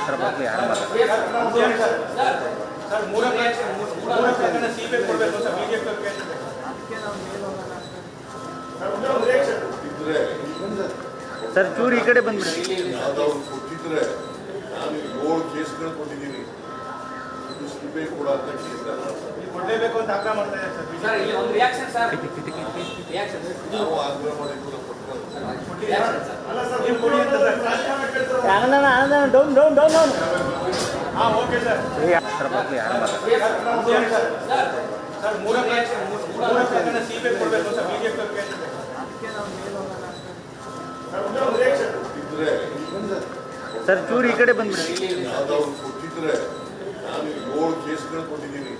ಅದ್ರ ಬಗ್ಗೆ ಯಾರು ಮಾತಾಡ್ತಾರೆ ಸರ್ ಮೂರ ಪ್ರಕರಣ ಸಿಬಿಐ ಕೊಡಬೇಕು ಸರ್ ಬಿಜೆಪಿ ಸರ್ ಚೂರು ಈ ಕಡೆ ಬಂದ್ಬಿಡಿ. ಕೊಟ್ಟಿದ್ರೆ ನಾನು 7 ಕೇಸ್ಗಳು ಕೊಟ್ಟಿದ್ದೀನಿ. ಸಿಬಿಐ ಕೂಡ ಅಂತ ಕೇಸ್ ಕೊಡಲೇಬೇಕು ಅಂತ ಆಗ್ರಹ ಮಾಡ್ತಾ ಇದ್ದಾರೆ ಸರ್. ಇಲ್ಲಿ ಒಂದು ರಿಯಾಕ್ಷನ್ ಸರ್. ರಿಯಾಕ್ಷನ್ ನಾವು ಆಗ್ರಹ ಮಾಡಿದ್ದು ಅಲ್ಲ ಸರ್ ನೀವು ಕೊಡಿ ಅಂತ ಸರ್. ಡೌನ್ ಹಾಂ ಓಕೆ ಸರ್. ಅದ್ರ ಬಗ್ಗೆ ಯಾರು ಮಾತಾಡ್ತಾರೆ ಸರ್ ಮೂರ ಪ್ರಕರಣ ಸಿಬಿಐ ಕೊಡಬೇಕು ಸರ್ ಬಿಜೆಪಿ ಕೊಟ್ಟಿದ್ರೆ ಸರ್ ಚೂರು ಈ ಕಡೆ ಬಂದ್ಬಿಡಿ. ಕೊಟ್ಟಿದ್ರೆ ನಾನು 7 ಕೇಸ್ಗಳು ಕೊಟ್ಟಿದ್ದೀನಿ.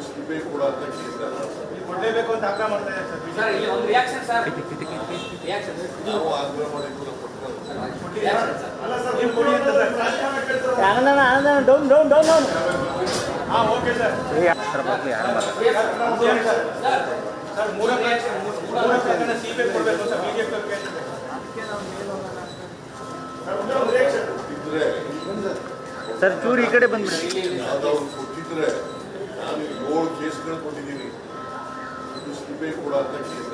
ಸಿಬಿಐ ಕೂಡ ಅಂತ ಕೇಸ್ ಕೊಡಲೇಬೇಕು ಅಂತ ಆಗ್ರಹ ಮಾಡ್ತಾ ಇದ್ದಾರೆ ಸರ್. ಇಲ್ಲಿ ಒಂದು ರಿಯಾಕ್ಷನ್ ಸರ್. ರಿಯಾಕ್ಷನ್ ನಾವು ಆಗ್ರಹ ಮಾಡಿದ್ದು ಅಲ್ಲ ಸರ್ ನೀವು ಕೊಡಿ ಅಂತ ಸರ್. ಡೌನ್ ಹಾಂ ಓಕೆ ಸರ್. ಅದ್ರ ಬಗ್ಗೆ ಯಾರು ಮಾತಾಡ್ತಾರೆ ಸರ್ ಮೂರ ಪ್ರಕರಣ ಸಿಬಿಐ ಕೊಡಬೇಕು ಸರ್ ಬಿಜೆಪಿ ಕೊಟ್ಟಿದ್ರೆ ಸರ್ ಚೂರು ಈ ಕಡೆ ಬಂದ್ಬಿಡಿ. ಕೊಟ್ಟಿದ್ರೆ ನಾನು 7 ಕೇಸ್ಗಳು ಕೊಟ್ಟಿದ್ದೀನಿ. ಸಿಬಿಐ ಕೂಡ ಅಂತ ಕೇಸ್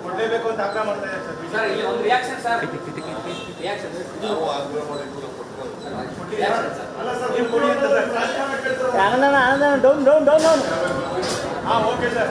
ಕೊಡಲೇಬೇಕು ಅಂತ ಆಗ್ರಹ ಮಾಡ್ತಾ ಇದ್ದಾರೆ ಸರ್. ಇಲ್ಲಿ ಒಂದು ರಿಯಾಕ್ಷನ್ ಸರ್. ರಿಯಾಕ್ಷನ್ ನಾವು ಆಗ್ರಹ ಮಾಡಿದ್ದು ಅಲ್ಲ ಸರ್ ನೀವು ಕೊಡಿ ಅಂತ ಸರ್. ಡೌನ್ ಹಾಂ ಓಕೆ ಸರ್.